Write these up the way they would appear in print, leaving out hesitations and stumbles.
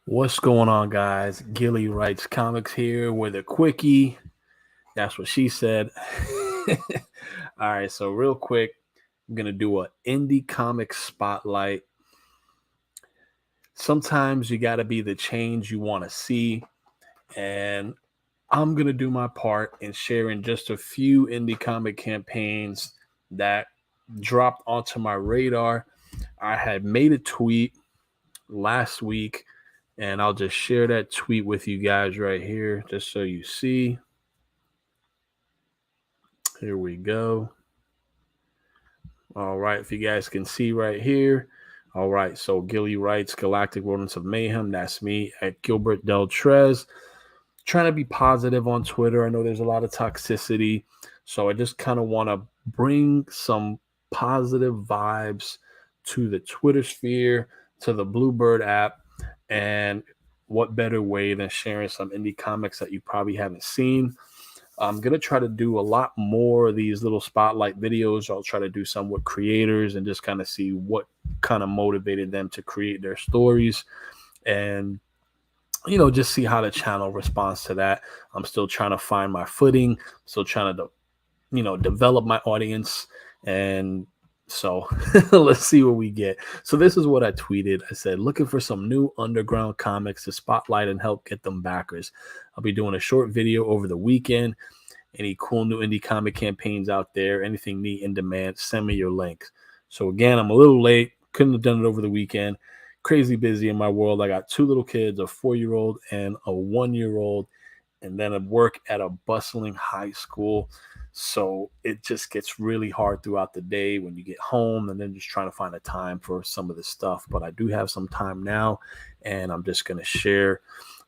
What's going on, guys? Gilly writes comics here with a quickie. That's what she said. All right, so real quick, I'm gonna do a indie comic spotlight. Sometimes you gotta be the change you want to see, and I'm gonna do my part in sharing just a few indie comic campaigns that dropped onto my radar. I had made a tweet last week, and I'll just share that tweet with you guys right here just so you see. Here we go. All right, if you guys can see right here. All right, so Gilly writes Galactic Rodents of Mayhem. That's me at Gilbert Del Trez. Trying to be positive on Twitter. I know there's a lot of toxicity, so I just kind of want to bring some positive vibes to the Twitter sphere, to the Bluebird app, and what better way than sharing some indie comics that you probably haven't seen. I'm going to try to do a lot more of these little spotlight videos. I'll try to do some with creators and just kind of see what kind of motivated them to create their stories, and just see how the channel responds to that. I'm still trying to find my footing, still trying to, develop my audience. And so let's see what we get. So this is what I tweeted. I said, looking for some new underground comics to spotlight and help get them backers. I'll be doing a short video over the weekend. Any cool new indie comic campaigns out there, anything neat in demand, send me your links. So again, I'm a little late. Couldn't have done it over the weekend. Crazy busy in my world. I got two little kids, a 4-year-old and a 1-year-old, and then I work at a bustling high school. So it just gets really hard throughout the day when you get home and then just trying to find a time for some of this stuff. But I do have some time now, and I'm just going to share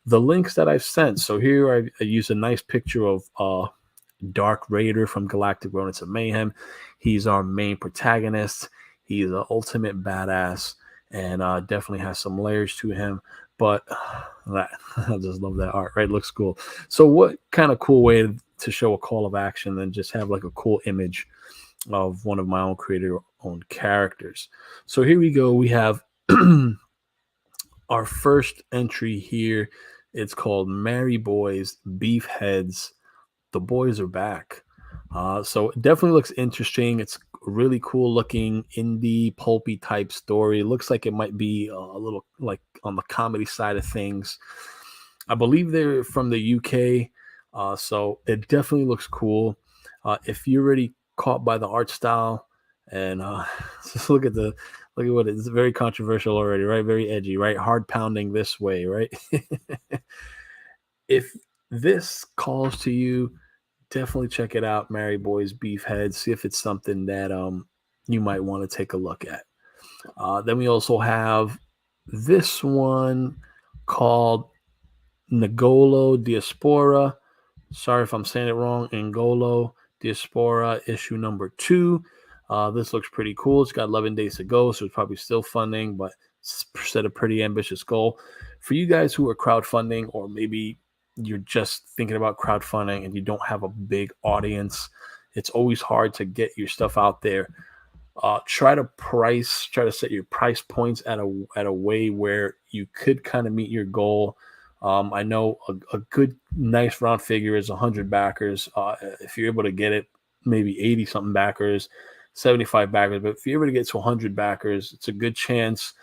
the links that I've sent. So here I use a nice picture of Dark Raider from Galactic Rodents of Mayhem. He's our main protagonist. He's an ultimate badass, and definitely has some layers to him. But I just love that art, right? It looks cool. So what kind of cool way to show a call of action than just have like a cool image of one of my own creator-owned characters. So here we go. We have our first entry here. It's called Mary Boys, Beef Heads. The boys are back. So it definitely looks interesting. It's a really cool looking indie pulpy type story. It looks like it might be a little like on the comedy side of things. I believe they're from the UK. So it definitely looks cool. If you're already caught by the art style, and just look at what it's very controversial already, right? Very edgy, right? Hard pounding this way, right? If this calls to you, definitely check it out. Mary Boys Beef Heads. See if it's something that you might want to take a look at. Then we also have this one called Ngolo Diaspora. Sorry if I'm saying it wrong. Ngolo Diaspora issue number 2. This looks pretty cool. It's got 11 days to go, so it's probably still funding, but set a pretty ambitious goal. For you guys who are crowdfunding, or maybe you're just thinking about crowdfunding and you don't have a big audience, it's always hard to get your stuff out there. Try to set your price points at a way where you could kind of meet your goal. I know a good, nice round figure is 100 backers. If you're able to get it, maybe 80 something backers, 75 backers. But if you're able to get to 100 backers, it's a good chance.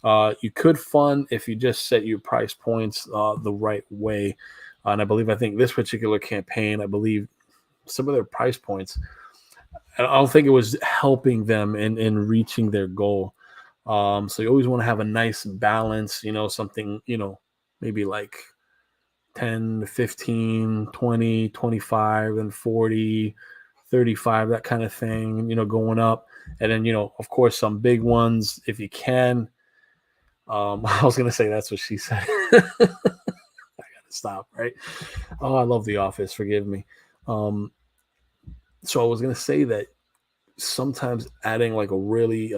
You could fund if you just set your price points the right way. And I think this particular campaign, I believe some of their price points, I don't think it was helping them in reaching their goal. So you always want to have a nice balance, something, maybe like 10, 15, 20, 25, and 40, 35, that kind of thing, going up. And then, of course, some big ones if you can. I was going to say that's what she said. I got to stop, right? Oh, I love The Office. Forgive me. So I was going to say that sometimes adding like a really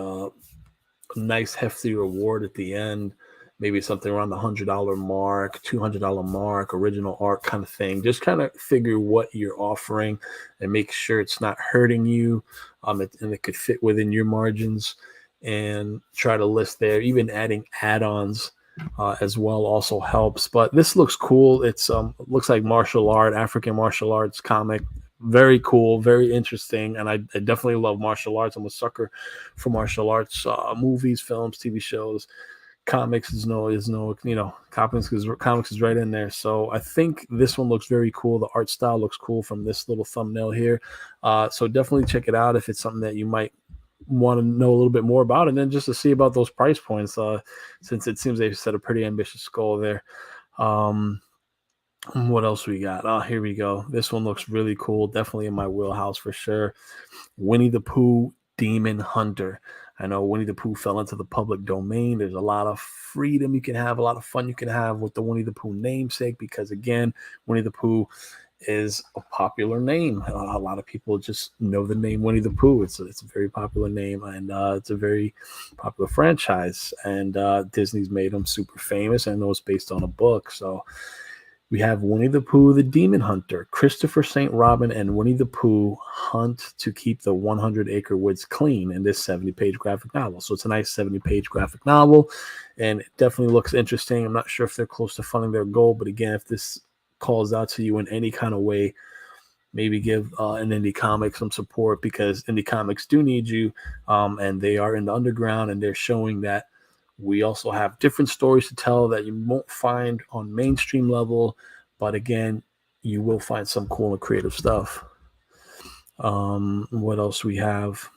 nice hefty reward at the end, maybe something around the $100 mark, $200 mark, original art kind of thing. Just kind of figure what you're offering and make sure it's not hurting you, and it could fit within your margins, and try to list there. Even adding add-ons as well also helps. But this looks cool. It's looks like African martial arts comic. Very cool, very interesting, and I definitely love martial arts. I'm a sucker for martial arts movies, films, TV shows. Comics is no comics is right in there. So I think this one looks very cool. The art style looks cool from this little thumbnail here. So definitely check it out if it's something that you might want to know a little bit more about, and then just to see about those price points, since it seems they've set a pretty ambitious goal there. What else we got? Oh, here we go. This one looks really cool. Definitely in my wheelhouse for sure. Winnie the Pooh Demon Hunter. I know Winnie the Pooh fell into the public domain. There's a lot of freedom you can have, a lot of fun you can have with the Winnie the Pooh namesake, because again, Winnie the Pooh is a popular name. A lot of people just know the name Winnie the Pooh. It's a very popular name, and it's a very popular franchise. And Disney's made them super famous. I know it's based on a book. So we have Winnie the Pooh, the Demon Hunter. Christopher St. Robin and Winnie the Pooh hunt to keep the 100-acre woods clean in this 70-page graphic novel. So it's a nice 70-page graphic novel, and it definitely looks interesting. I'm not sure if they're close to funding their goal, but again, if this calls out to you in any kind of way, maybe give an indie comic some support, because indie comics do need you, and they are in the underground, and they're showing that we also have different stories to tell that you won't find on mainstream level, but again, you will find some cool and creative stuff. What else we have?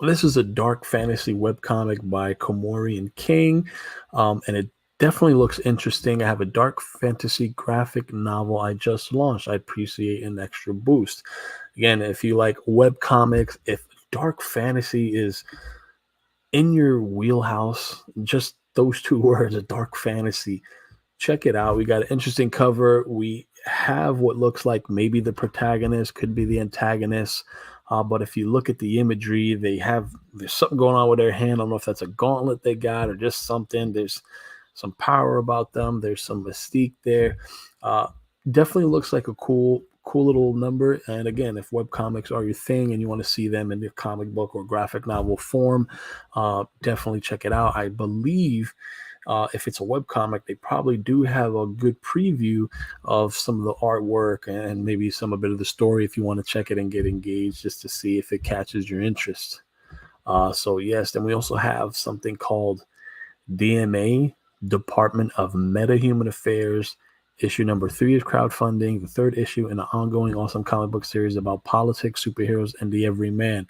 This is a dark fantasy webcomic by Komori and King, and it definitely looks interesting. I have a dark fantasy graphic novel I just launched. I appreciate an extra boost. Again, if you like webcomics, if dark fantasy is in your wheelhouse, just those two words, a dark fantasy, check it out. We got an interesting cover. We have what looks like maybe the protagonist, could be the antagonist. But if you look at the imagery, there's something going on with their hand. I don't know if that's a gauntlet they got or just something. There's some power about them. There's some mystique there. Definitely looks like a cool little number. And again, if webcomics are your thing and you want to see them in the comic book or graphic novel form, definitely check it out. I believe if it's a webcomic, they probably do have a good preview of some of the artwork and maybe a bit of the story if you want to check it and get engaged, just to see if it catches your interest. So yes, then we also have something called DMA, Department of Metahuman Affairs. Issue number 3 is crowdfunding, the 3rd issue in an ongoing awesome comic book series about politics, superheroes, and the everyman.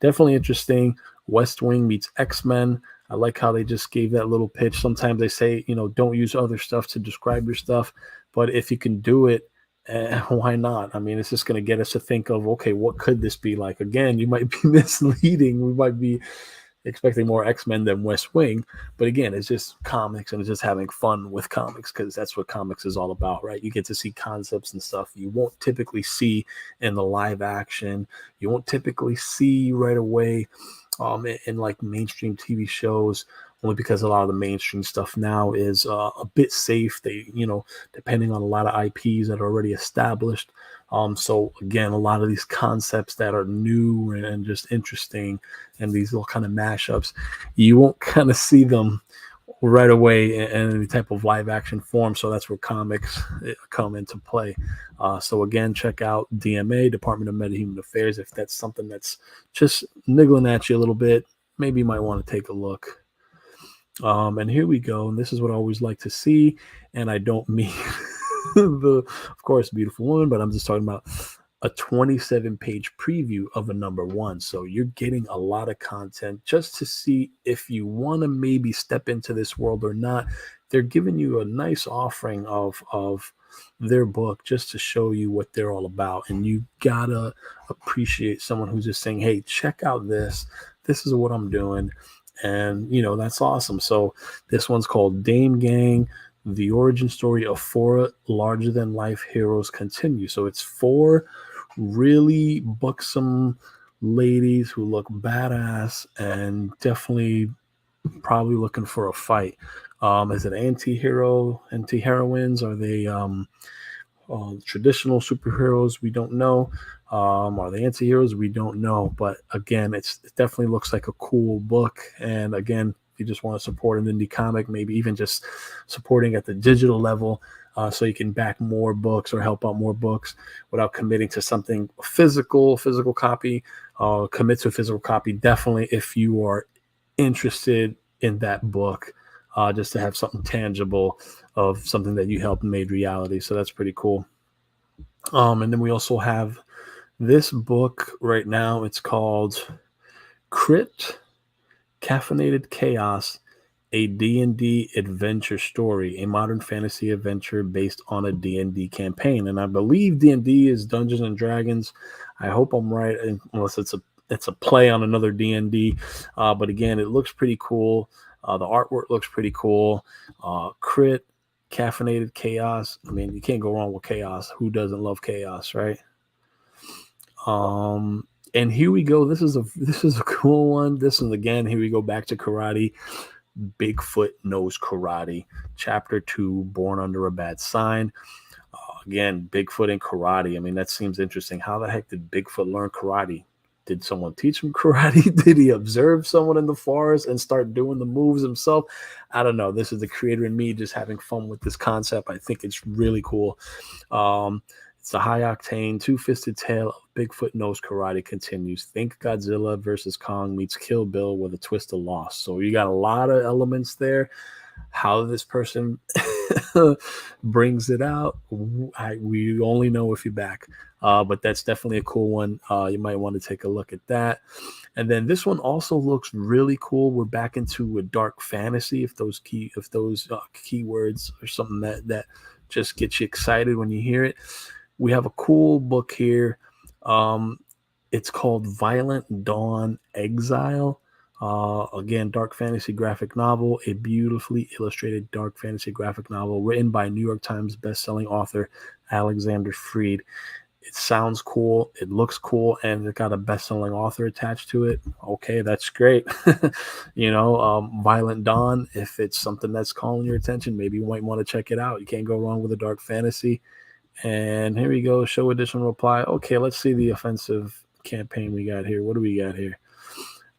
Definitely interesting. West Wing meets X-Men. I like how they just gave that little pitch. Sometimes they say, don't use other stuff to describe your stuff, but if you can do it, why not? I mean, it's just going to get us to think of, okay, what could this be like? Again, you might be misleading. We might be expecting more X-Men than West Wing, but again, it's just comics, and it's just having fun with comics, because that's what comics is all about, right? You get to see concepts and stuff you won't typically see in the live action. You won't typically see right away in like mainstream TV shows, only because a lot of the mainstream stuff now is a bit safe. They, depending on a lot of IPs that are already established. So again, a lot of these concepts that are new and just interesting, and these little kind of mashups, you won't kind of see them right away in any type of live action form. So that's where comics come into play. So again, check out DMA, Department of Metahuman Affairs. If that's something that's just niggling at you a little bit, maybe you might want to take a look. And here we go. And this is what I always like to see. And I don't mean of course, Beautiful Woman, but I'm just talking about a 27-page preview of a number 1. So you're getting a lot of content just to see if you want to maybe step into this world or not. They're giving you a nice offering of their book just to show you what they're all about. And you gotta appreciate someone who's just saying, hey, check out this. This is what I'm doing. And, that's awesome. So this one's called Dame Gang. The origin story of 4 larger-than-life heroes continue. So it's 4 really buxom ladies who look badass and definitely probably looking for a fight. Is it anti-heroines? Are they traditional superheroes? We don't know. Are they anti-heroes? We don't know. But again, it definitely looks like a cool book. And again, you just want to support an indie comic, maybe even just supporting at the digital level, so you can back more books or help out more books without committing to something physical copy. Commit to a physical copy, definitely, if you are interested in that book, just to have something tangible of something that you helped made reality. So that's pretty cool. And then we also have this book right now. It's called Crypt Caffeinated Chaos, a D&D adventure story, a modern fantasy adventure based on a D&D campaign. And I believe D&D is Dungeons and Dragons. I hope I'm right, unless it's a play on another D&D. But again, it looks pretty cool. The artwork looks pretty cool. Crit Caffeinated Chaos. I mean, you can't go wrong with chaos. Who doesn't love chaos, right? And here we go. This is a cool one. This one again. Here we go back to karate. Bigfoot Knows Karate, Chapter 2, Born Under a Bad Sign. Again, Bigfoot and karate. I mean, that seems interesting. How the heck did Bigfoot learn karate? Did someone teach him karate? Did he observe someone in the forest and start doing the moves himself? I don't know. This is the creator in me just having fun with this concept. I think it's really cool. It's a high-octane, two-fisted tale of Bigfoot Knows Karate continues. Think Godzilla versus Kong meets Kill Bill with a twist of Lost. So you got a lot of elements there. How this person brings it out, we only know if you're back. But that's definitely a cool one. You might want to take a look at that. And then this one also looks really cool. We're back into a dark fantasy. If those keywords are something that just gets you excited when you hear it. We have a cool book here. It's called Violent Dawn Exile. Again, dark fantasy graphic novel, a beautifully illustrated dark fantasy graphic novel written by New York Times bestselling author Alexander Freed. It sounds cool. It looks cool. And it got a bestselling author attached to it. Okay, that's great. Violent Dawn, if it's something that's calling your attention, maybe you might want to check it out. You can't go wrong with a dark fantasy. And here we go. Show additional reply. Okay, let's see the offensive campaign we got here. What do we got here?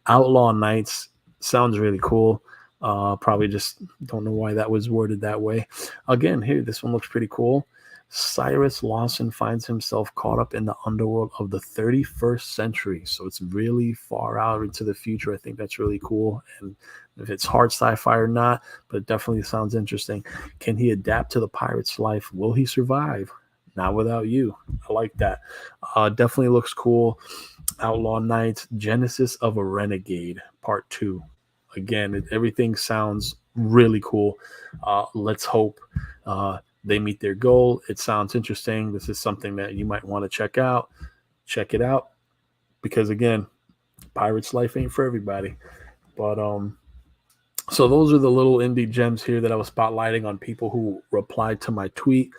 Outlaw Knights. Sounds really cool. Probably just don't know why that was worded that way. Again, here, this one looks pretty cool. Cyrus Lawson finds himself caught up in the underworld of the 31st century. So it's really far out into the future. I think that's really cool. And if it's hard sci-fi or not, but it definitely sounds interesting. Can he adapt to the pirate's life? Will he survive? Not without you. I like that. Definitely looks cool. Outlaw Knights, Genesis of a Renegade, Part 2. Again, everything sounds really cool. Let's hope they meet their goal. It sounds interesting. This is something that you might want to check out. Check it out. Because, again, pirate's life ain't for everybody. But, so those are the little indie gems here that I was spotlighting on people who replied to my tweet.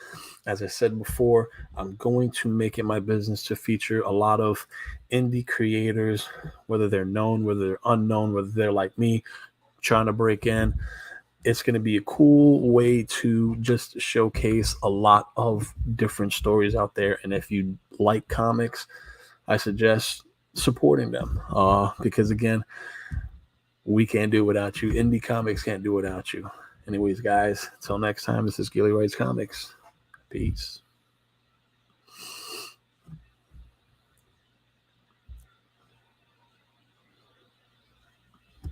As I said before, I'm going to make it my business to feature a lot of indie creators, whether they're known, whether they're unknown, whether they're like me, trying to break in. It's going to be a cool way to just showcase a lot of different stories out there. And if you like comics, I suggest supporting them because, again, we can't do it without you. Indie comics can't do it without you. Anyways, guys, until next time, this is Gilly Writes Comics. Peace.